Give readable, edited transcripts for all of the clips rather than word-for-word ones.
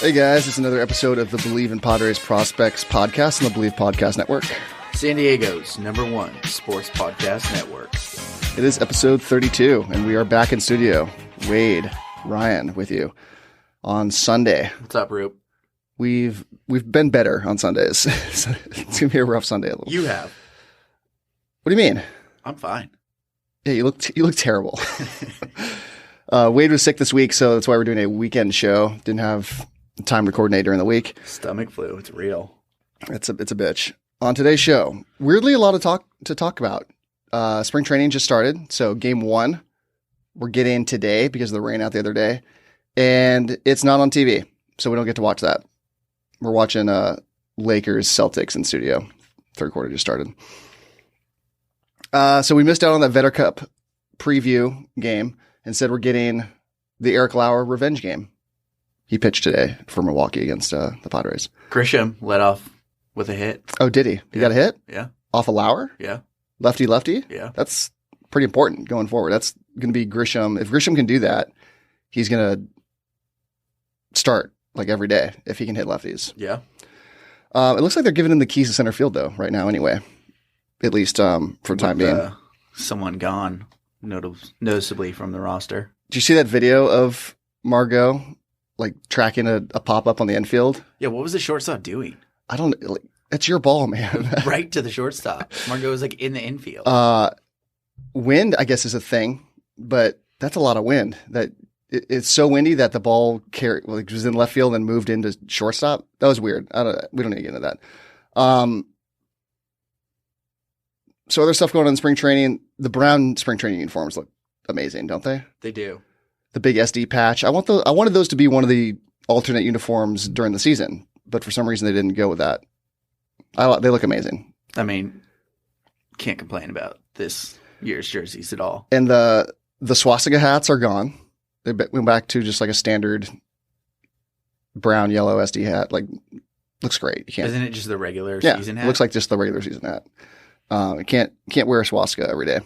Hey guys, it's another episode of the Believe in Padres Prospects podcast on the Believe Podcast Network. San Diego's #1 sports podcast network. It is episode 32, and we are back in studio. Wade, Ryan with you on Sunday. What's up, Rube? We've been better on Sundays. It's gonna be a rough Sunday a little. You have. What do you mean? I'm fine. Yeah, you look terrible. Wade was sick this week, so that's why we're doing a weekend show. Didn't have time to coordinate during the week. Stomach flu. It's real. It's a bitch. On today's show, weirdly, a lot of talk about. Spring training just started, so game 1 we're getting today because of the rain out the other day, and it's not on TV, so we don't get to watch that. We're watching Lakers Celtics in studio. Third quarter just started. So we missed out on that Vetter Cup preview game. Instead, we're getting the Eric Lauer revenge game. He pitched today for Milwaukee against the Padres. Grisham led off with a hit. Oh, did he? He got a hit? Yeah. Off of Lauer? Yeah. Lefty? Yeah. That's pretty important going forward. That's going to be Grisham. If Grisham can do that, he's going to start like every day if he can hit lefties. Yeah. It looks like they're giving him the keys to center field, though, right now anyway. At least for the time being. Someone gone noticeably from the roster. Did you see that video of Margot like tracking a pop-up on the infield? Yeah, what was the shortstop doing? I don't like, it's your ball, man. Right to the shortstop. Margot was like in the infield. Wind, I guess, is a thing, but that's a lot of wind. That it's so windy that the ball was in left field and moved into shortstop. That was weird. We don't need to get into that. So other stuff going on in spring training. The brown spring training uniforms look amazing, don't they? They do. The big SD patch. I wanted those to be one of the alternate uniforms during the season, but for some reason they didn't go with that. They look amazing. I mean, can't complain about this year's jerseys at all. And the swastika hats are gone. They went back to just like a standard brown, yellow SD hat. Like, looks great. Isn't it just the regular season hat? It looks like just the regular season hat. Can't wear a swastika every day.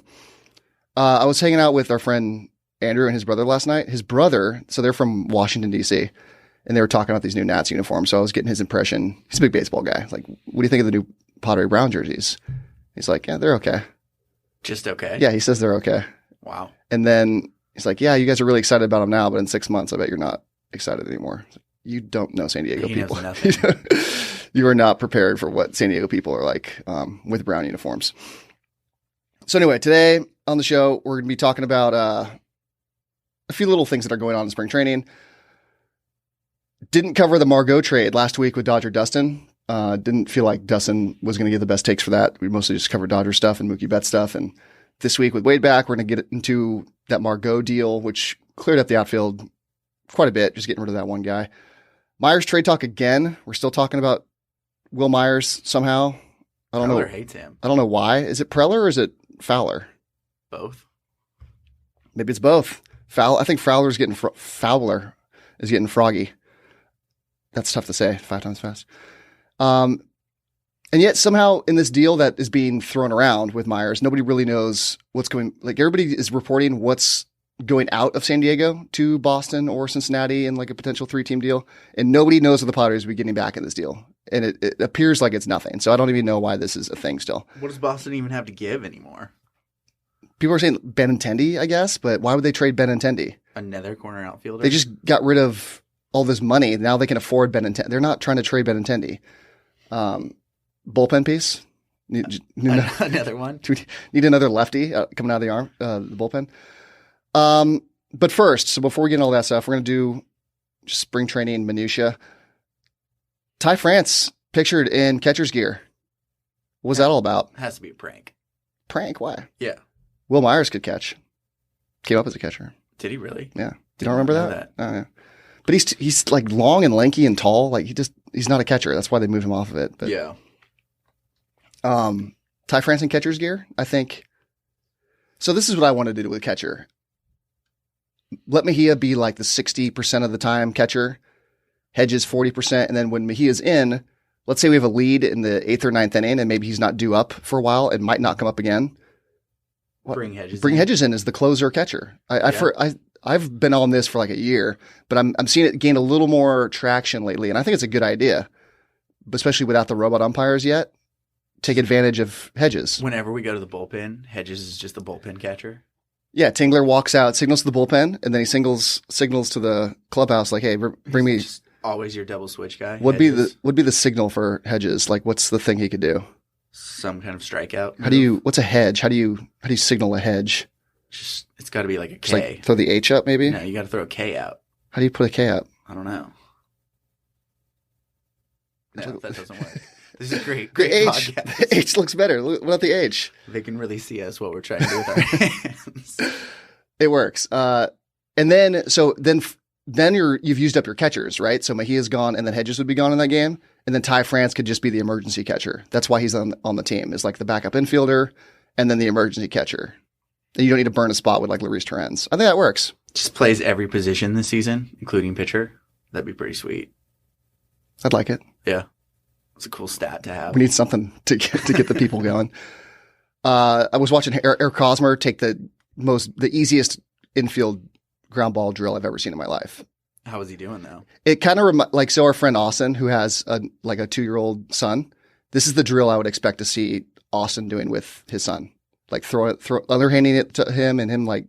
I was hanging out with our friend Andrew and his brother last night. His brother, so they're from Washington, D.C., and they were talking about these new Nats uniforms. So I was getting his impression. He's a big baseball guy. Like, what do you think of the new Padre Brown jerseys? He's like, yeah, they're okay. Just okay? Yeah, he says they're okay. Wow. And then he's like, yeah, you guys are really excited about them now, but in 6 months, I bet you're not excited anymore. You don't know San Diego people. Knows nothing. You are not prepared for what San Diego people are like with brown uniforms. So anyway, today on the show, we're going to be talking about a few little things that are going on in spring training. Didn't cover the Margot trade last week with Dodger Dustin. Didn't feel like Dustin was going to give the best takes for that. We mostly just covered Dodger stuff and Mookie Betts stuff. And this week with Wade back, we're going to get into that Margot deal, which cleared up the outfield quite a bit, just getting rid of that one guy. Myers trade talk again. We're still talking about Will Myers somehow. I don't know. Preller hates him. I don't know why. Is it Preller or is it Fowler? Both. Maybe it's both. I think Fowler is getting froggy. That's tough to say 5 times fast. And yet somehow in this deal that is being thrown around with Myers, nobody really knows what's going. Like, everybody is reporting what's going out of San Diego to Boston or Cincinnati in like a potential 3-team deal, and nobody knows what the Padres will be getting back in this deal. And it appears like it's nothing. So I don't even know why this is a thing still. What does Boston even have to give anymore? People are saying Benintendi, I guess, but why would they trade Benintendi? Another corner outfielder? They just got rid of all this money. Now they can afford Benintendi. They're not trying to trade Benintendi. Bullpen piece? Another one? Do we need another lefty coming out of the bullpen? But first, so before we get into all that stuff, we're going to do just spring training minutia. Ty France pictured in catcher's gear. What was that all about? Has to be a prank. Prank? Why? Yeah. Will Myers could catch. Came up as a catcher. Did he really? Yeah. You don't remember that? Oh, yeah. But he's like long and lanky and tall. Like he's not a catcher. That's why they moved him off of it. But, yeah. Ty France in catcher's gear, I think. So this is what I wanted to do with catcher. Let Mejia be like the 60% of the time catcher, Hedges 40%, and then when Mejia's in, let's say we have a lead in the 8th or 9th inning, and maybe he's not due up for a while and might not come up again. Bring Hedges in as the closer catcher. I I've been on this for like a year, but I'm seeing it gain a little more traction lately, and I think it's a good idea, especially without the robot umpires yet. Take advantage of Hedges. Whenever we go to the bullpen, Hedges is just the bullpen catcher. Yeah, Tingler walks out, signals to the bullpen, and then he signals to the clubhouse like, "Hey, bring me." Just always your double switch guy. Would be the signal for Hedges? Like, what's the thing he could do? Some kind of strikeout. How do you? What's a hedge? How do you signal a hedge? Just it's got to be like a K. Just like throw the H up, maybe. No, you got to throw a K out. How do you put a K up? I don't know. No, that doesn't work. This is great The H, podcast. the H looks better. What about the H? They can really see us what we're trying to do with our hands. It works. And then you've used up your catchers, right? So Mejia's gone, and then Hedges would be gone in that game, and then Ty France could just be the emergency catcher. That's why he's on the team. Is like the backup infielder, and then the emergency catcher. And you don't need to burn a spot with like Luis Torrens. I think that works. Just plays every position this season, including pitcher. That'd be pretty sweet. I'd like it. Yeah. It's a cool stat to have. We need something to get the people going. I was watching Eric Hosmer take the easiest infield ground ball drill I've ever seen in my life. How is he doing though? It kind of so our friend Austin, who has a 2-year-old son, this is the drill I would expect to see Austin doing with his son. Like handing it to him and him like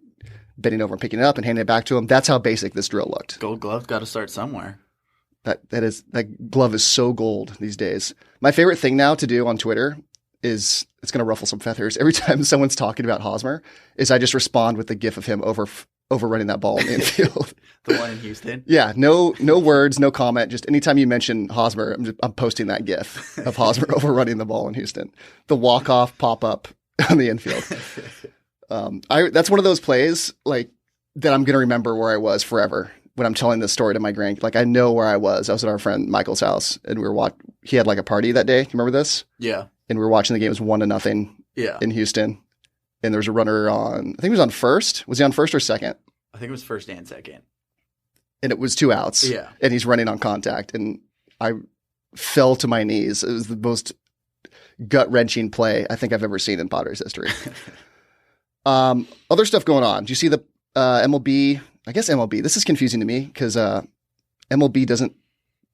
bending over and picking it up and handing it back to him. That's how basic this drill looked. Gold Glove's got to start somewhere. That glove is so gold these days. My favorite thing now to do on Twitter is, it's going to ruffle some feathers. Every time someone's talking about Hosmer, is I just respond with the gif of him overrunning that ball in the infield. The one in Houston? Yeah, no words, no comment. Just anytime you mention Hosmer, I'm posting that gif of Hosmer overrunning the ball in Houston. The walk-off pop-up on the infield. That's one of those plays like that I'm going to remember where I was forever. When I'm telling this story to my like I know where I was. I was at our friend Michael's house, and he had like a party that day. You remember this? Yeah. And we were watching the game. It was 1-0. Yeah. In Houston, and there was a runner on. I think he was on first. Was he on first or second? I think it was first and second. And it was 2 outs. Yeah. And he's running on contact, and I fell to my knees. It was the most gut wrenching play I think I've ever seen in Padres history. Other stuff going on. Do you see the MLB? I guess MLB, this is confusing to me because MLB doesn't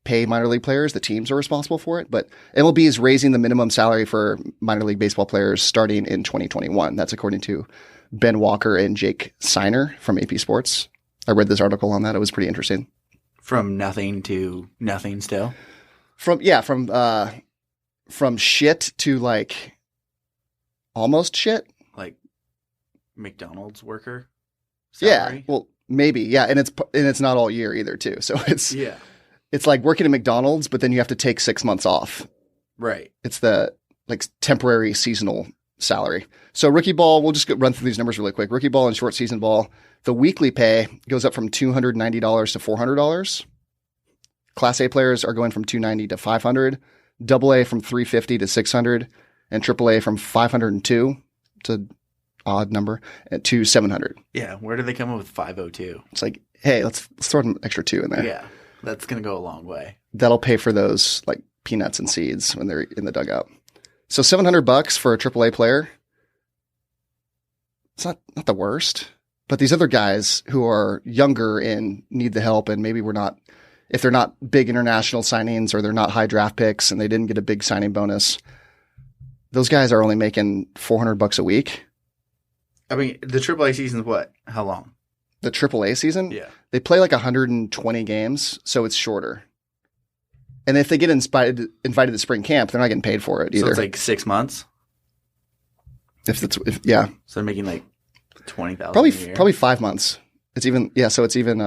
pay minor league players. The teams are responsible for it. But MLB is raising the minimum salary for minor league baseball players starting in 2021. That's according to Ben Walker and Jake Seiner from AP Sports. I read this article on that. It was pretty interesting. From nothing to nothing still? From shit to like almost shit. Like McDonald's worker salary? Yeah. Well, maybe. Yeah. And it's not all year either too. So it's like working at McDonald's, but then you have to take 6 months off. Right. It's the like temporary seasonal salary. So rookie ball, we'll just run through these numbers really quick. Rookie ball and short season ball, the weekly pay goes up from $290 to $400. Class A players are going from $290 to $500. Double A from $350 to $600, and Triple A from $502 to odd number to $700. Yeah, where do they come up with 502? It's like, hey, let's throw an extra 2 in there. Yeah, that's going to go a long way. That'll pay for those like peanuts and seeds when they're in the dugout. So $700 for a AAA player. It's not the worst, but these other guys who are younger and need the help, and maybe if they're not big international signings or they're not high draft picks and they didn't get a big signing bonus, those guys are only making $400 a week. I mean, the AAA season's what? How long? The AAA season? Yeah. They play like 120 games, so it's shorter. And if they get invited to spring camp, they're not getting paid for it either. So it's like 6 months? Yeah. So they're making like $20,000 probably, a year? Probably 5 months. It's even, yeah, so it's even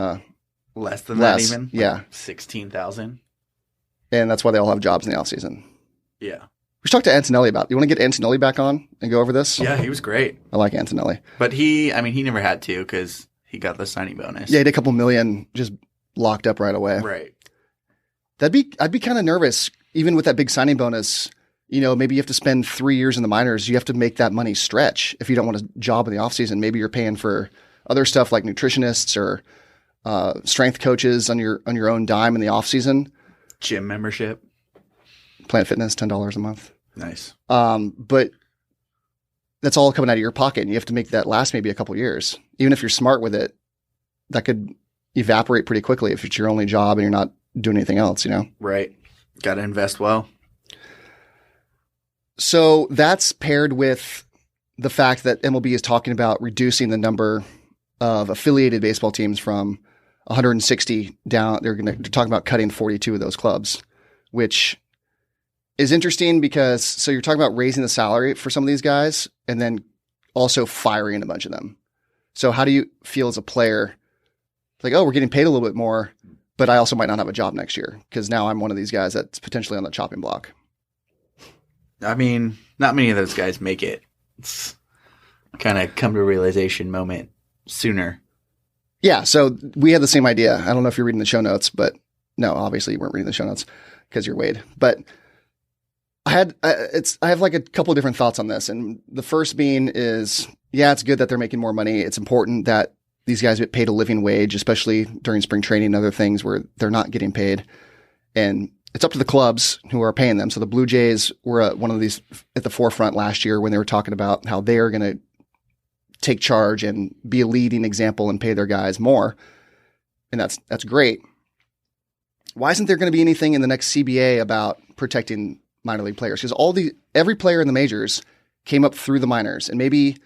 less than less, that even? Yeah. Like 16,000? And that's why they all have jobs in the offseason. Yeah. We should talk to Antonelli about it. You want to get Antonelli back on and go over this? Yeah, he was great. I like Antonelli. But he never had to because he got the signing bonus. Yeah, he had a couple million just locked up right away. Right. I'd be kind of nervous, even with that big signing bonus. You know, maybe you have to spend 3 years in the minors. You have to make that money stretch if you don't want a job in the offseason. Maybe you're paying for other stuff like nutritionists or strength coaches on your own dime in the offseason. Gym membership. Planet Fitness, $10 a month. Nice. But that's all coming out of your pocket, and you have to make that last maybe a couple years. Even if you're smart with it, that could evaporate pretty quickly if it's your only job and you're not doing anything else, you know? Right. Got to invest well. So that's paired with the fact that MLB is talking about reducing the number of affiliated baseball teams from 160 down. They're talking about cutting 42 of those clubs, which is interesting because so you're talking about raising the salary for some of these guys and then also firing a bunch of them. So how do you feel as a player? Like, oh, we're getting paid a little bit more, but I also might not have a job next year because now I'm one of these guys that's potentially on the chopping block. I mean, not many of those guys make it. It's kind of come to a realization moment sooner. Yeah, so we had the same idea. I don't know if you're reading the show notes, but no, obviously you weren't reading the show notes because you're Wade. But I have like a couple of different thoughts on this, and the first being is, yeah, it's good that they're making more money. It's important that these guys get paid a living wage, especially during spring training and other things where they're not getting paid, and it's up to the clubs who are paying them. So the Blue Jays were one of these at the forefront last year when they were talking about how they are going to take charge and be a leading example and pay their guys more. And that's great. Why isn't there going to be anything in the next CBA about protecting minor league players? Because every player in the majors came up through the minors, and maybe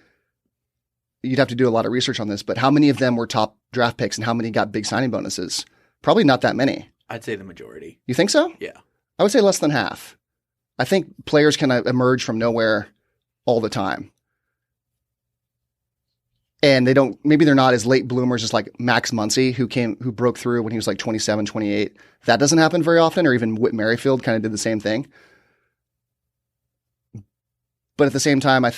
you'd have to do a lot of research on this, but how many of them were top draft picks and how many got big signing bonuses? Probably not that many. I'd say the majority. You think so? Yeah. I would say less than half. I think players kind of emerge from nowhere all the time. And maybe they're not as late bloomers as like Max Muncy, who broke through when he was like 27, 28. That doesn't happen very often, or even Whit Merrifield kind of did the same thing. But at the same time, I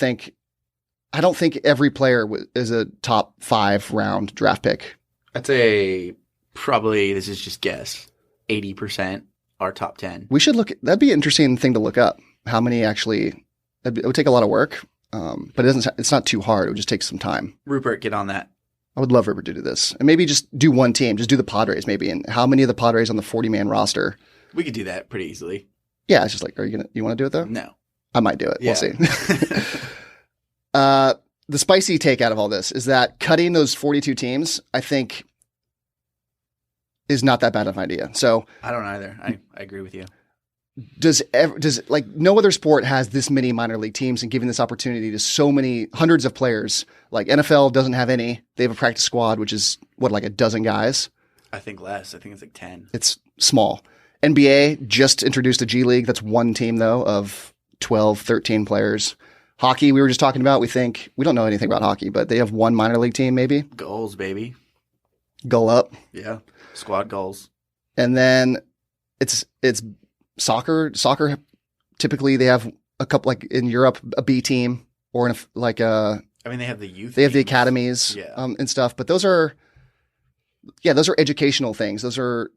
don't think every player is a top 5 round draft pick. I'd say probably, this is just guess, 80% are top 10. We should that'd be an interesting thing to look up. How many actually, it would take a lot of work. But it's not too hard. It would just take some time. Rupert, get on that. I would love Rupert to do this. And maybe just do one team. Just do the Padres maybe. And how many of the Padres on the 40-man roster? We could do that pretty easily. Yeah, it's just like, you want to do it though? No. I might do it. Yeah. We'll see. The spicy take out of all this is that cutting those 42 teams, I think, is not that bad of an idea. So I don't either. I agree with you. Does like no other sport has this many minor league teams and giving this opportunity to so many hundreds of players? Like NFL doesn't have any. They have a practice squad, which is like a dozen guys. I think less. I think it's like 10. It's small. NBA just introduced a G League. That's one team though of 12, 13 players. Hockey, we were just talking about. We don't know anything about hockey, but they have one minor league team maybe. Goals, baby. Goal up. Yeah. Squad goals. And then it's soccer, typically they have a couple, like in Europe, a B team or they have the youth. They have the teams. academies and stuff, but those are educational things. Those are,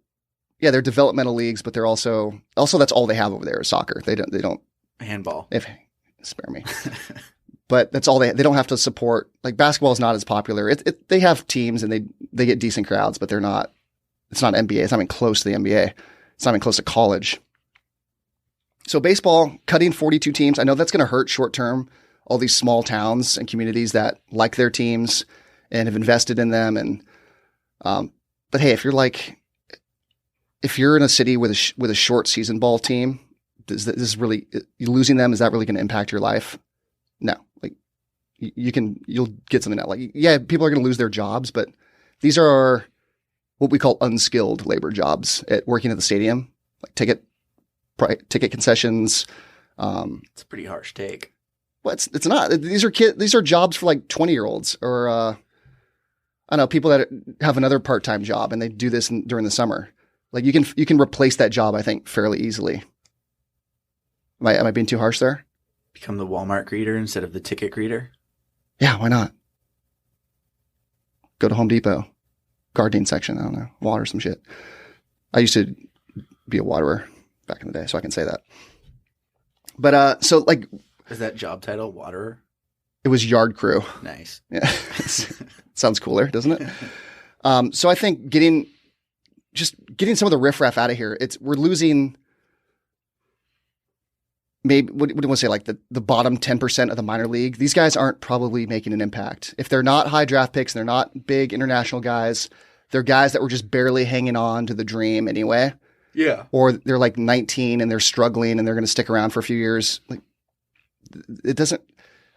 they're developmental leagues, but they're also that's all they have over there is soccer. They don't handball. Spare me. But that's all they don't have to support. Like basketball is not as popular. They have teams and they get decent crowds, but it's not NBA. It's not even close to the NBA. It's not even close to college. So baseball, cutting 42 teams, I know that's going to hurt short term, all these small towns and communities that like their teams and have invested in them. And but hey, if you're in a city with a short season ball team, losing them, is that really going to impact your life? No. Like you'll get something out. Like, yeah, people are going to lose their jobs, but these are what we call unskilled labor jobs at working at the stadium, like ticket concessions. It's a pretty harsh take. Well, it's not. These are jobs for like 20-year-olds or I don't know, people that have another part-time job and they do this during the summer. Like you can replace that job, I think, fairly easily. Am I being too harsh there? Become the Walmart greeter instead of the ticket greeter? Yeah, why not? Go to Home Depot, gardening section. I don't know, water some shit. I used to be a waterer back in the day, so I can say that. But so like, is that job title waterer? It was yard crew. Nice. Yeah, sounds cooler, doesn't it? So I think getting some of the riffraff out of here. We're losing maybe what do you want to say, like the bottom 10% of the minor league, these guys aren't probably making an impact. If they're not high draft picks, they're not big international guys, they're guys that were just barely hanging on to the dream anyway. Yeah. Or they're like 19 and they're struggling and they're going to stick around for a few years. Like, it doesn't,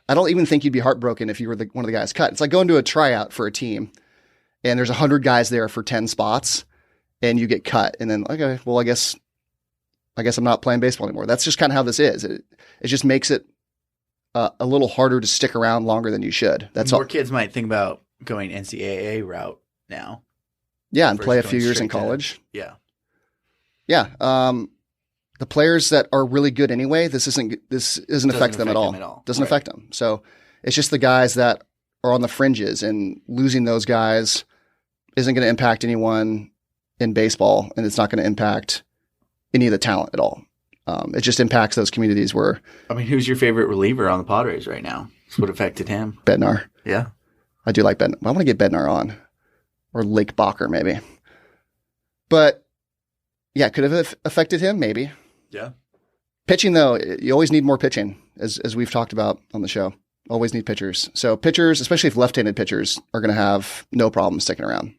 I don't even think you'd be heartbroken if you were one of the guys cut. It's like going to a tryout for a team and there's 100 guys there for 10 spots and you get cut. And then, okay, well, I guess I'm not playing baseball anymore. That's just kind of how this is. It just makes it a little harder to stick around longer than you should. That's More all. kids might think about going NCAA route now. Yeah, and play a versus few going years in straight to- college. Yeah. Yeah. The players that are really good anyway, this doesn't affect them at all. Doesn't Right. affect them. So it's just the guys that are on the fringes, and losing those guys isn't going to impact anyone in baseball, and it's not going to impact any of the talent at all. It just impacts those communities where I mean, who's your favorite reliever on the Padres right now? That's what affected him. Bednar. Yeah. I do like Bednar. I want to get Bednar on, or Lake Bacher maybe. But yeah, could have affected him maybe. Yeah. Pitching though, you always need more pitching, as we've talked about on the show. Always need pitchers. So pitchers, especially if left-handed pitchers, are going to have no problem sticking around.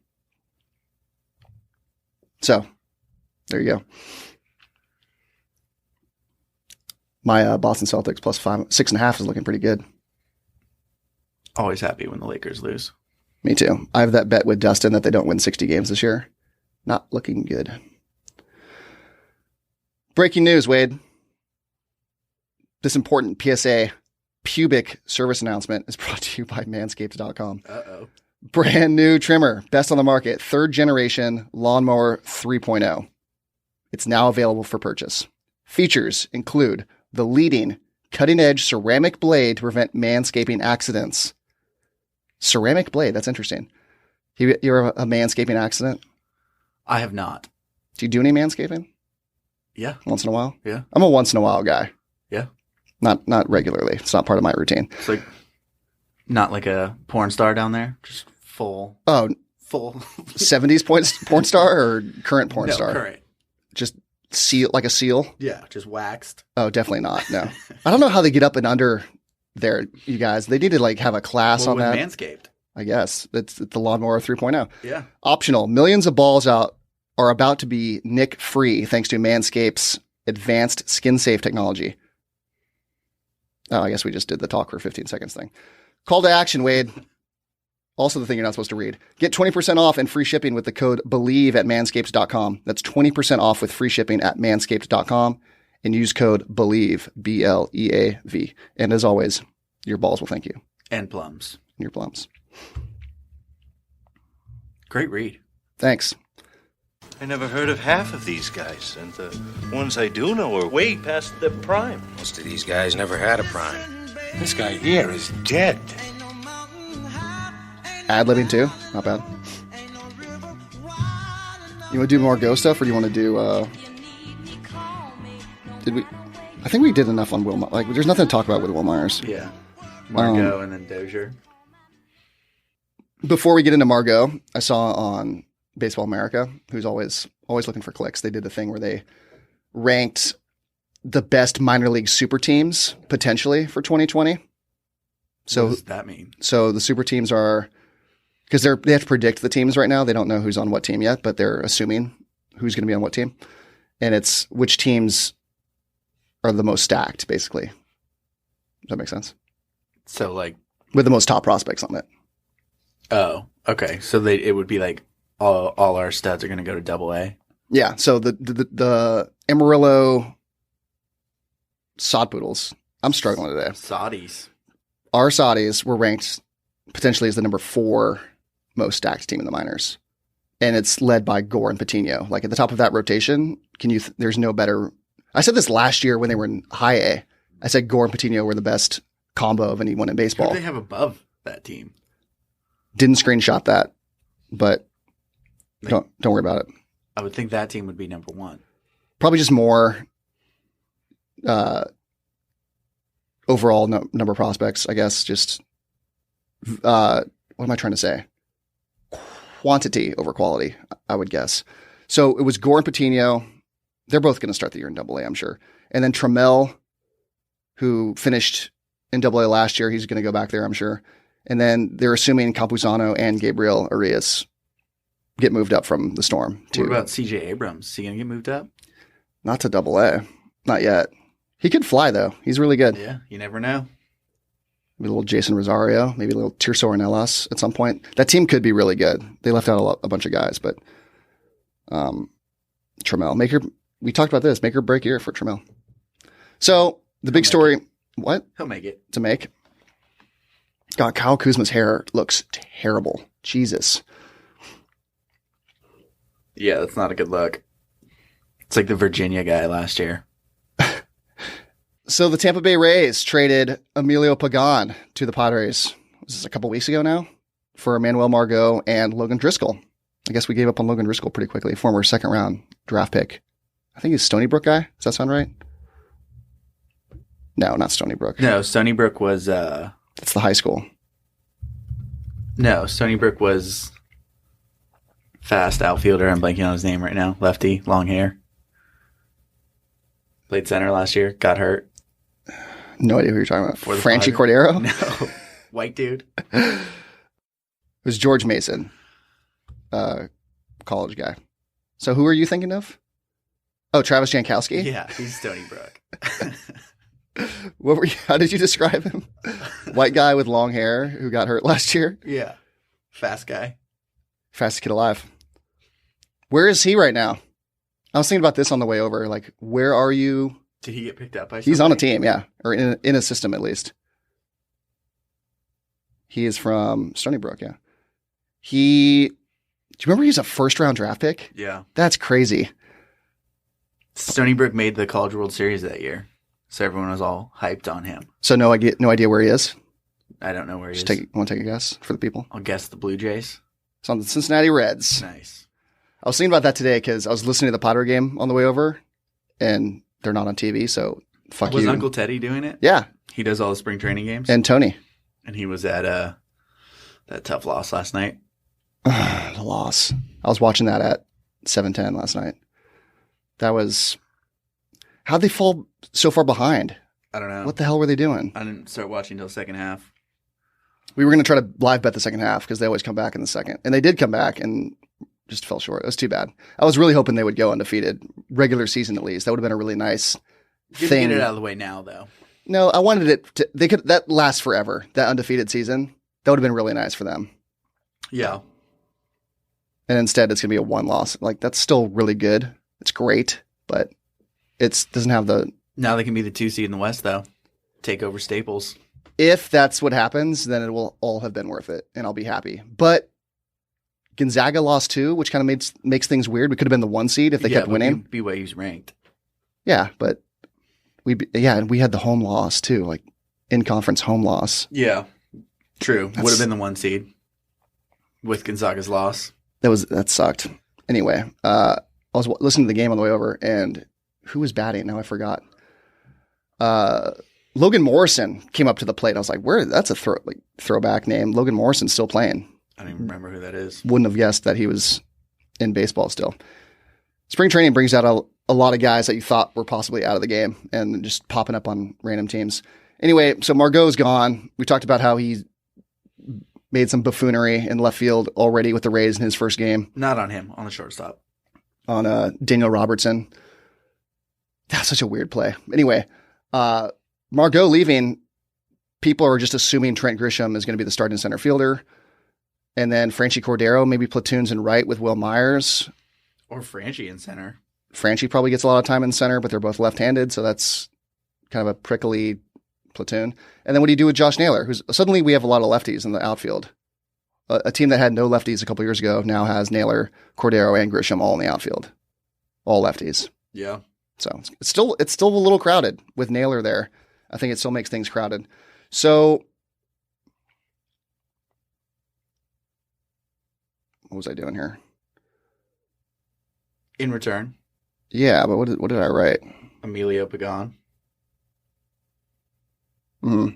So there you go. My Boston Celtics plus 6.5 is looking pretty good. Always happy when the Lakers lose. Me too. I have that bet with Dustin that they don't win 60 games this year. Not looking good. Breaking news, Wade. This important PSA pubic service announcement is brought to you by manscaped.com. Uh-oh. Brand new trimmer, best on the market, 3rd generation lawnmower 3.0. It's now available for purchase. Features include the leading cutting-edge ceramic blade to prevent manscaping accidents. Ceramic blade, that's interesting. You ever have a manscaping accident? I have not. Do you do any manscaping? Yeah. Once in a while? Yeah. I'm a once in a while guy. Yeah. Not regularly. It's not part of my routine. It's like not like a porn star down there, just full. Oh, Full. 70s porn star or current porn No, star? current. Just seal, like a seal? Yeah, just waxed. Oh, definitely not. No. I don't know how they get up and under there, you guys. They need to like have a class Well, on with that. Manscaped. I guess. It's the lawnmower 3.0. Yeah. Optional. Millions of balls out are about to be nick free thanks to Manscaped's advanced skin safe technology. Oh, I guess we just did the talk for 15 seconds thing. Call to action, Wade. Also the thing you're not supposed to read. Get 20% off and free shipping with the code BELIEVE at manscaped.com. That's 20% off with free shipping at manscaped.com and use code BELIEVE, BLEAV. And as always, your balls will thank you. And plums. And your plums. Great read. Thanks. I never heard of half of these guys, and the ones I do know are way past their prime. Most of these guys never had a prime. This guy here is dead. Ad-libbing too. Not bad. You want to do more Go stuff, or do you want to do, I think we did enough on Will, like, there's nothing to talk about with Will Myers. Yeah. Margot and then Dozier. Before we get into Margot, I saw on Baseball America, who's always looking for clicks. They did the thing where they ranked the best minor league super teams potentially for 2020. So What does that mean? So the super teams are, because they have to predict the teams right now. They don't know who's on what team yet, but they're assuming who's going to be on what team, and it's which teams are the most stacked, basically. Does that make sense? So like, With the most top prospects on it. oh, okay. So it would be like all our studs are going to go to Double A. Yeah. So the Amarillo sod poodles. I'm struggling today. Saudis. Our Saudis were ranked potentially as the number 4 most stacked team in the minors. And it's led by Gore and Patino. Like at the top of that rotation, there's no better. I said this last year when they were in high A. I said Gore and Patino were the best combo of anyone in Who baseball. do they have above that team? Didn't screenshot that, but don't worry about it. I would think that team would be number 1. Probably just more overall number of prospects, I guess. Just what am I trying to say? Quantity over quality, I would guess. So it was Gore and Patino. They're both going to start the year in Double A, I'm sure. And then Trammell, who finished in AA last year. He's going to go back there, I'm sure. And then they're assuming Campuzano and Gabriel Arias get moved up from the Storm. What about CJ Abrams? Is he going to get moved up? Not to AA. Not yet. He could fly, though. He's really good. Yeah, you never know. Maybe a little Jason Rosario, maybe a little Tirso Ornelas at some point. That team could be really good. They left out a bunch of guys, but Trammell. We talked about this. Make or break year for Trammell. So the big story, what? He'll make it. To make. God, Kyle Kuzma's hair looks terrible. Jesus. Yeah, that's not a good look. It's like the Virginia guy last year. So the Tampa Bay Rays traded Emilio Pagan to the Padres. Was this a couple weeks ago now? For Emmanuel Margot and Logan Driscoll. I guess we gave up on Logan Driscoll pretty quickly. Former second-round draft pick. I think he's Stony Brook guy. Does that sound right? No, not Stony Brook. No, Stony Brook was... That's the high school. No, Stony Brook was fast outfielder. I'm blanking on his name right now. Lefty, long hair. Played center last year. Got hurt. No idea who you're talking about. For the Franchi Padres. Cordero? No. White dude. It was George Mason. College guy. So who are you thinking of? Oh, Travis Jankowski? Yeah, he's Stony Brook. How did you describe him? White guy with long hair who got hurt last year? Yeah. Fast guy. Fastest kid alive. Where is he right now? I was thinking about this on the way over. Like, where are you? Did he get picked up by somebody? He's on a team, yeah. Or in a system, at least. He is from Stony Brook, yeah. Do you remember he's a first-round draft pick? Yeah. That's crazy. Stony Brook made the College World Series that year. So everyone was all hyped on him. So no idea where he is? I don't know where he is. Want to take a guess for the people? I'll guess the Blue Jays. It's on the Cincinnati Reds. Nice. I was thinking about that today because I was listening to the Padre game on the way over, and they're not on TV, so fuck Was you. Uncle Teddy doing it? Yeah. He does all the spring training games? And Tony. And he was at that tough loss last night. The loss. I was watching that at 7:10 last night. That was... How'd they fall so far behind? I don't know. What the hell were they doing? I didn't start watching until second half. We were going to try to live bet the second half because they always come back in the second. And they did come back and just fell short. It was too bad. I was really hoping they would go undefeated, regular season at least. That would have been a really nice Good thing. to get it out of the way now, though. No, I wanted it to... That lasts forever, that undefeated season. That would have been really nice for them. Yeah. And instead, it's going to be a one loss. Like, that's still really good. It's great, but it doesn't have the... Now they can be the 2 seed in the West, though. Take over Staples. If that's what happens, then it will all have been worth it, and I'll be happy. But Gonzaga lost too, which kind of makes things weird. We could have been the 1 seed if they kept winning. BYU's ranked. Yeah, but and we had the home loss too, like in-conference home loss. Yeah, true. Would have been the 1 seed with Gonzaga's loss. That sucked. Anyway, I was listening to the game on the way over, and who was batting? Now I forgot. Logan Morrison came up to the plate. I was like, "Where? That's a throwback name." Logan Morrison's still playing. I don't even remember who that is. Wouldn't have guessed that he was in baseball still. Spring training brings out a lot of guys that you thought were possibly out of the game and just popping up on random teams. Anyway, so Margot's gone. We talked about how he made some buffoonery in left field already with the Rays in his first game. Not on him, on the shortstop. On Daniel Robertson. That's such a weird play. Anyway, Margot leaving, people are just assuming Trent Grisham is going to be the starting center fielder. And then Franchi Cordero maybe platoons in right with Will Myers. Or Franchi in center. Franchi probably gets a lot of time in center, but they're both left-handed, so that's kind of a prickly platoon. And then what do you do with Josh Naylor? Suddenly we have a lot of lefties in the outfield. A team that had no lefties a couple years ago now has Naylor, Cordero, and Grisham all in the outfield. All lefties. Yeah. So it's still a little crowded with Naylor there. I think it still makes things crowded. So what was I doing here? In return, yeah, but what did I write? Emilio Pagan. Mm-hmm.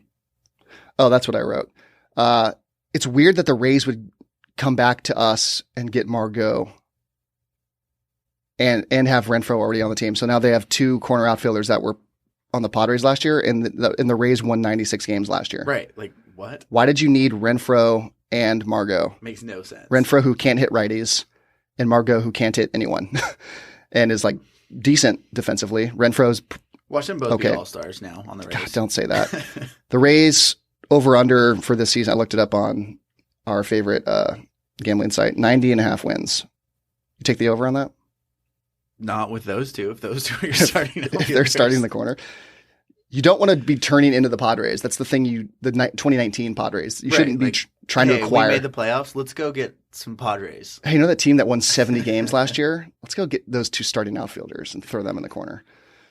Oh, that's what I wrote. It's weird that the Rays would come back to us and get Margot and have Renfroe already on the team. So now they have 2 corner outfielders that were on the Padres last year, and the Rays won 96 games last year. Right. Like, what? Why did you need Renfroe and Margot? Makes no sense. Renfroe, who can't hit righties, and Margot, who can't hit anyone and is like decent defensively. Renfroe's Watch them both okay. be all-stars now on the Rays. God, don't say that. The Rays over-under for this season, I looked it up on our favorite gambling site, 90.5 wins. You take the over on that? Not with those two. If those two are starting, If they're starting in the corner. You don't want to be turning into the Padres. That's the thing. The 2019 Padres. You shouldn't be trying to acquire. We made the playoffs. Let's go get some Padres. Hey, you know that team that won 70 games last year? Let's go get those 2 starting outfielders and throw them in the corner.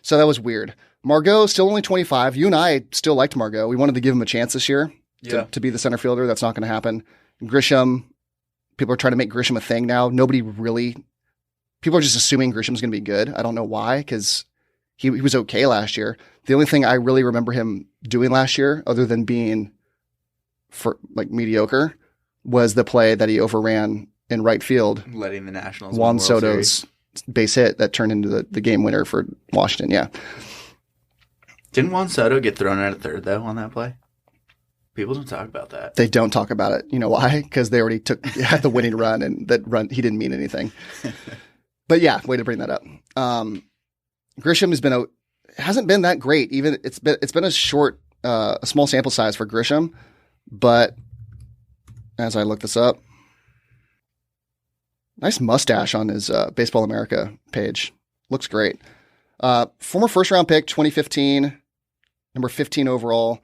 So that was weird. Margot, still only 25. You and I still liked Margot. We wanted to give him a chance this year to be the center fielder. That's not going to happen. Grisham, people are trying to make Grisham a thing now. People are just assuming Grisham's going to be good. I don't know why, because he was okay last year. The only thing I really remember him doing last year, other than being mediocre, was the play that he overran in right field, letting the Nationals Juan win the World Soto's Series. base hit that turned into the game winner for Washington. Yeah. Didn't Juan Soto get thrown out at third though on that play? People don't talk about that. They don't talk about it. You know why? Because they already had the winning run, and that run he didn't mean anything. But yeah, way to bring that up. Grisham hasn't been that great. Even it's been a small sample size for Grisham. But as I look this up, nice mustache on his Baseball America page. Looks great. Former first round pick, 2015, number 15 overall.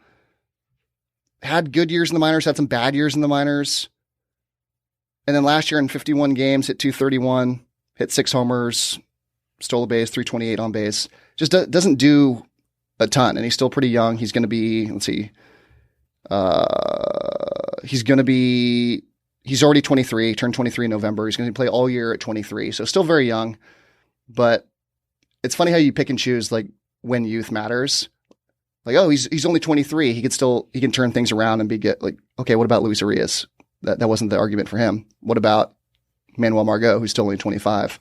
Had good years in the minors, had some bad years in the minors. And then last year in 51 games, hit 231. Hit 6 homers, stole a base, 328 on base. Just doesn't do a ton, and he's still pretty young. He's going to be, he's already 23, turned 23 in November. He's going to play all year at 23, so still very young. But it's funny how you pick and choose like when youth matters. Like, oh, he's only 23. He can turn things around and be good. Like, okay, what about Luis Arias? That wasn't the argument for him. What about Manuel Margot, who's still only 25.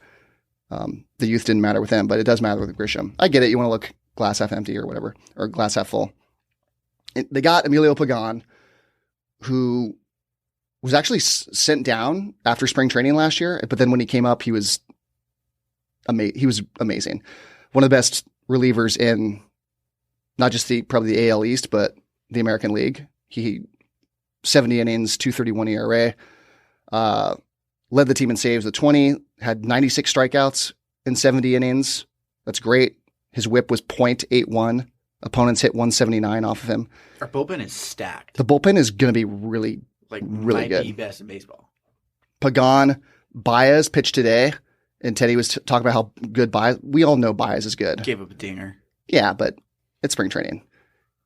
The youth didn't matter with him, but it does matter with Grisham. I get it. You want to look glass half empty or whatever, or glass half full. They got Emilio Pagan, who was actually sent down after spring training last year. But then when he came up, he was amazing. One of the best relievers in not just probably the AL East, but the American League. He 70 innings, 2.31 ERA. Led the team in saves with 20, had 96 strikeouts in 70 innings. That's great. His whip was .81. Opponents hit 179 off of him. Our bullpen is stacked. The bullpen is going to be really might good. Be best in baseball. Pagan, Baez pitched today, and Teddy was talking about how good Baez. We all know Baez is good. Gave up a dinger. Yeah, but it's spring training.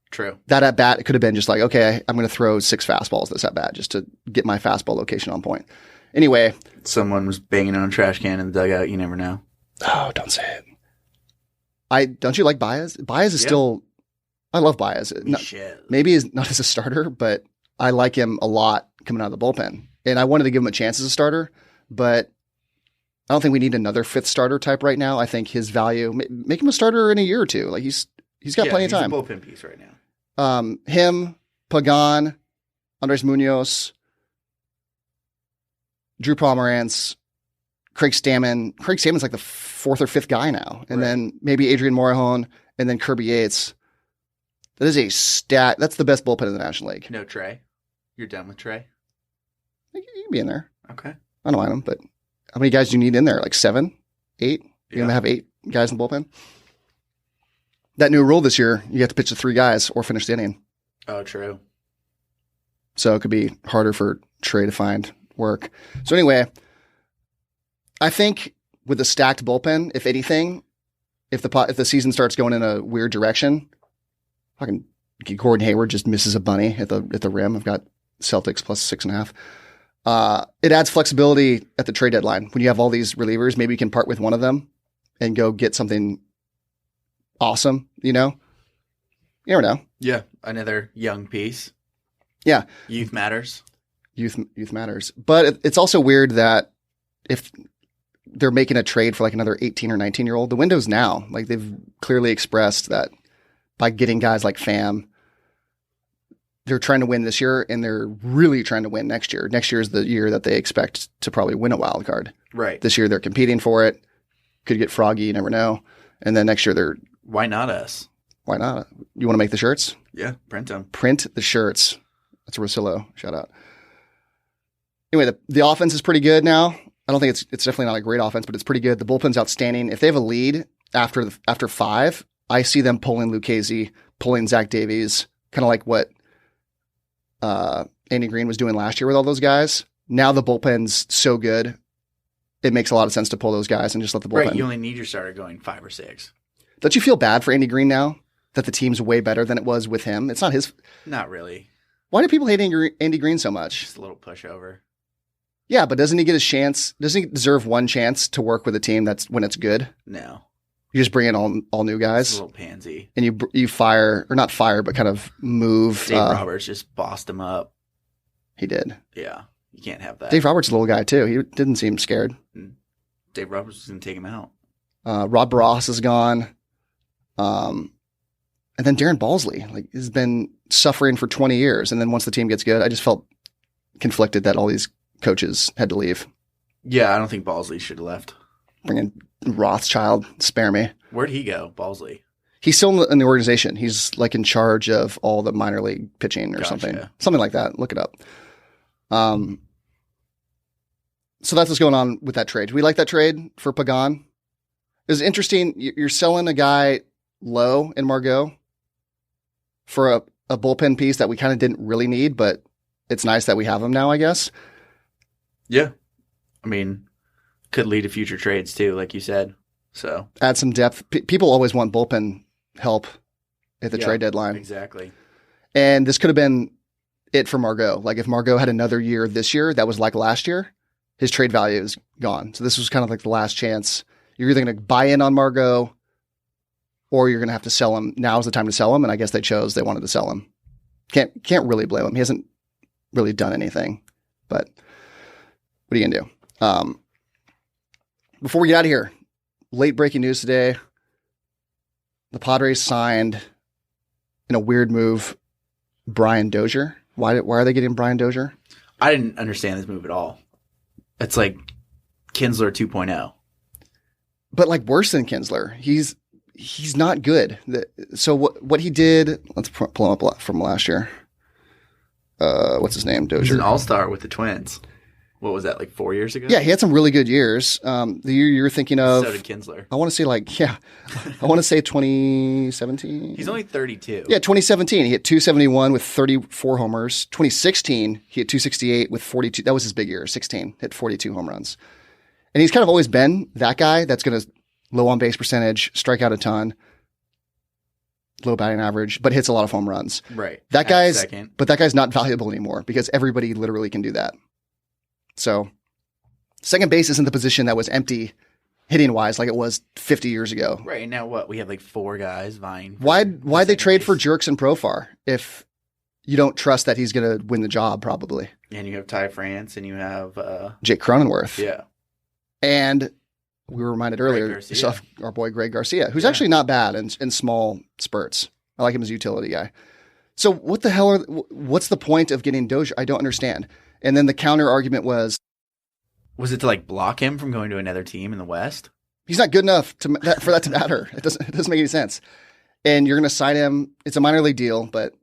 True. That at bat, it could have been just like, okay, I'm going to throw 6 fastballs this at bat just to get my fastball location on point. Anyway. Someone was banging on a trash can in the dugout. You never know. Oh, don't say it. Don't you like Baez? Baez is still, I love Baez. Maybe he's not as a starter, but I like him a lot coming out of the bullpen. And I wanted to give him a chance as a starter, but I don't think we need another 5th starter type right now. I think his value, make him a starter in a year or two. Like he's got plenty of time. He's a bullpen piece right now. Him, Pagan, Andres Munoz, Drew Pomerantz, Craig Stammen. Craig Stammen's like the 4th or 5th guy now. And then maybe Adrian Morejon and then Kirby Yates. That is a stat. That's the best bullpen in the National League. No Trey. You're done with Trey? You can be in there. Okay. I don't mind him, but how many guys do you need in there? Like 7, 8? You're going to have 8 guys in the bullpen? That new rule this year, you have to pitch to 3 guys or finish the inning. Oh, true. So it could be harder for Trey to find work. So anyway, I think with a stacked bullpen, if anything, if the season starts going in a weird direction, fucking Gordon Hayward just misses a bunny at the rim. I've got Celtics plus 6.5. It adds flexibility at the trade deadline. When you have all these relievers, maybe you can part with one of them and go get something awesome, you know? You never know. Yeah, another young piece. Yeah. Youth matters. Youth matters. But it's also weird that if they're making a trade for like another 18 or 19-year-old, the window's now. Like they've clearly expressed that by getting guys like Pham. They're trying to win this year, and they're really trying to win next year. Next year is the year that they expect to probably win a wild card. Right. This year they're competing for it. Could get froggy, you never know. And then next year they're... Why not us? Why not? You want to make the shirts? Yeah, print them. Print the shirts. That's a Rosillo. Shout out. Anyway, the offense is pretty good now. I don't think it's definitely not a great offense, but it's pretty good. The bullpen's outstanding. If they have a lead after 5, I see them pulling Lucchese, pulling Zach Davies, kind of like what Andy Green was doing last year with all those guys. Now the bullpen's so good, it makes a lot of sense to pull those guys and just let the bullpen. Right, you only need your starter going 5 or 6. Don't you feel bad for Andy Green now that the team's way better than it was with him? It's not his. Not really. Why do people hate Andy Green so much? Just a little pushover. Yeah, but doesn't he get a chance? Doesn't he deserve one chance to work with a team that's when it's good? No. You just bring in all new guys. He's a little pansy. And you fire, or not fire, but kind of move. Dave Roberts just bossed him up. He did. Yeah, you can't have that. Dave Roberts is a little guy too. He didn't seem scared. Dave Roberts is going to take him out. Rob Ross is gone. And then Darren Balsley, like, has been suffering for 20 years. And then once the team gets good, I just felt conflicted that all these coaches had to leave. Yeah, I don't think Balsley should have left. Bring in Rothschild, spare me. Where'd he go, Balsley? He's still in the organization. He's like in charge of all the minor league pitching or Gotcha. something like that. Look it up. So that's what's going on with that trade. Do we like that trade for Pagan? It was interesting. You're selling a guy low in Margot for a bullpen piece that we kind of didn't really need, but it's nice that we have him now, I guess. Yeah. I mean, could lead to future trades too, like you said. So add some depth. People always want bullpen help at the trade deadline. Exactly. And this could have been it for Margot. Like if Margot had another year this year that was like last year, his trade value is gone. So this was kind of like the last chance. You're either going to buy in on Margot or you're going to have to sell him. Now's the time to sell him. And I guess they wanted to sell him. Can't really blame him. He hasn't really done anything, but what are you going to do? Before we get out of here, late breaking news today. The Padres signed, in a weird move, Brian Dozier. Why are they getting Brian Dozier? I didn't understand this move at all. It's like Kinsler 2.0. But like worse than Kinsler. He's not good. So what he did, let's pull him up from last year. What's his name? Dozier. He's an all-star with the Twins. What was that, like 4 years ago? Yeah, he had some really good years. The year you're thinking of. So did Kinsler. I want to say I want to say 2017. He's only 32. Yeah, 2017. He hit 271 with 34 homers. 2016, he hit 268 with 42. That was his big year. 16, hit 42 home runs. And he's kind of always been that guy that's going to low on base percentage, strike out a ton, low batting average, but hits a lot of home runs. Right. But that guy's not valuable anymore because everybody literally can do that. So second base isn't the position that was empty hitting wise like it was 50 years ago. Right. And now what? We have like 4 guys vying. Why'd they trade for Jerks and Profar if you don't trust that he's going to win the job probably? And you have Ty France and you have Jake Cronenworth. Yeah. And we were reminded earlier, our boy Greg Garcia, who's actually not bad in small spurts. I like him as a utility guy. So what the hell what's the point of getting Dozier? I don't understand. And then the counter argument was it to like block him from going to another team in the West? He's not good enough for that to matter. It doesn't make any sense. And you're going to sign him. It's a minor league deal, but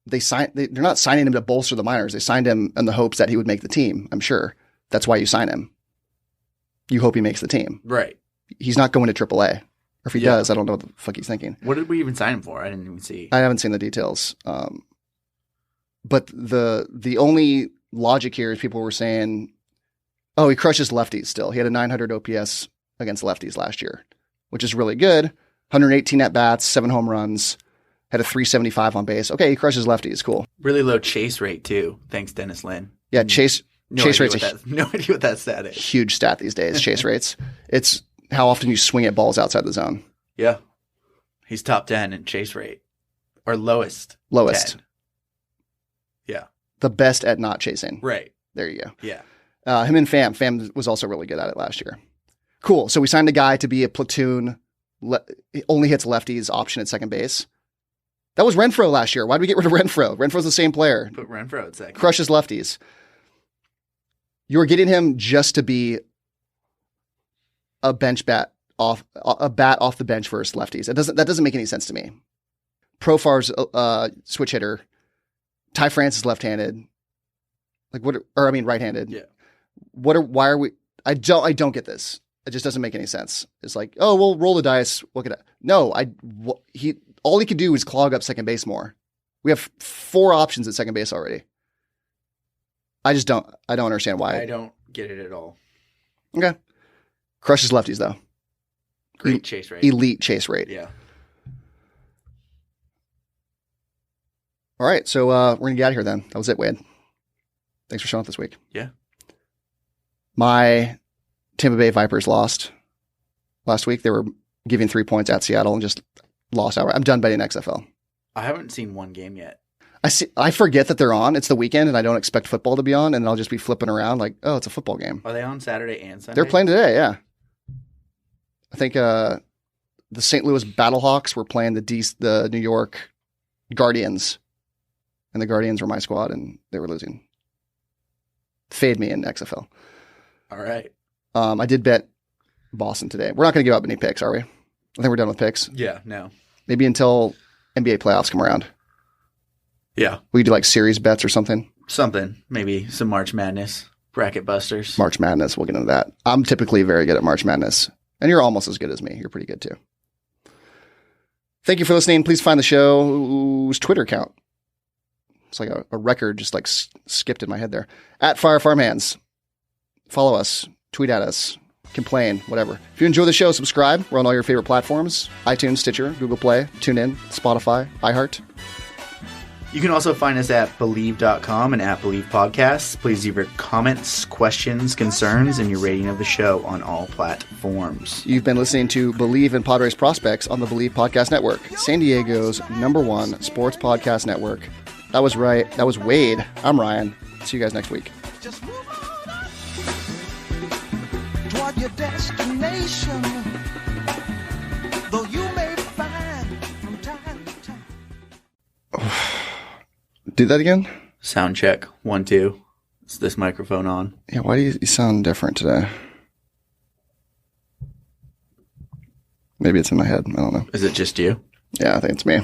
they're not signing him to bolster the minors. They signed him in the hopes that he would make the team. I'm sure that's why you sign him. You hope he makes the team. Right. He's not going to AAA. Or if he does, I don't know what the fuck he's thinking. What did we even sign him for? I didn't even see. I haven't seen the details. But the only logic here is people were saying, oh, he crushes lefties still. He had a 900 OPS against lefties last year, which is really good. 118 at-bats, 7 home runs, had a 375 on base. Okay, he crushes lefties. Cool. Really low chase rate, too. Thanks, Dennis Lynn. Yeah, chase rates no idea what that stat is. Huge stat these days, chase rates. It's how often you swing at balls outside the zone. Yeah. He's top 10 in chase rate. Or lowest. 10. Yeah. The best at not chasing. Right. There you go. Yeah. Him and Pham. Pham was also really good at it last year. Cool. So we signed a guy to be a platoon, only hits lefties option at second base. That was Renfro last year. Why did we get rid of Renfro? Renfro's the same player. Put Renfro at second. Crushes lefties. You were getting him just to be a bat off the bench versus lefties. That doesn't make any sense to me. Profar's switch hitter. Ty France is left-handed. Right-handed. Yeah. Why are we? I don't get this. It just doesn't make any sense. It's like, oh, we'll roll the dice. Look at it. No, all he could do is clog up second base more. We have 4 options at second base already. I don't understand why. I don't get it at all. Okay. Crushes lefties though. Great chase rate. Elite chase rate. Yeah. All right, so we're going to get out of here then. That was it, Wade. Thanks for showing up this week. Yeah. My Tampa Bay Vipers lost last week. They were giving 3 points at Seattle and just lost outright. I'm done betting XFL. I haven't seen one game yet. I forget that they're on. It's the weekend, and I don't expect football to be on, and I'll just be flipping around like, oh, it's a football game. Are they on Saturday and Sunday? They're playing today, yeah. I think the St. Louis Battlehawks were playing the New York Guardians, and the Guardians were my squad, and they were losing. Fade me in XFL. All right. I did bet Boston today. We're not going to give up any picks, are we? I think we're done with picks. Yeah, no. Maybe until NBA playoffs come around. Yeah. We do like series bets or something. Something. Maybe some March Madness. Bracket busters. March Madness. We'll get into that. I'm typically very good at March Madness. And you're almost as good as me. You're pretty good too. Thank you for listening. Please find the show's Twitter account. It's like a record just like skipped in my head there. At Fire Farm Hands. Follow us. Tweet at us. Complain. Whatever. If you enjoy the show, subscribe. We're on all your favorite platforms. iTunes, Stitcher, Google Play, TuneIn, Spotify, iHeart. You can also find us at Believe.com and at Believe Podcasts. Please leave your comments, questions, concerns, and your rating of the show on all platforms. You've been listening to Believe in Padres Prospects on the Believe Podcast Network, San Diego's #1 sports podcast network. That was right. That was Wade. I'm Ryan. See you guys next week. Just move on toward your destination, though you may find from time to time. Do that again? Sound check. 1, 2. Is this microphone on? Yeah, why do you sound different today? Maybe it's in my head. I don't know. Is it just you? Yeah, I think it's me.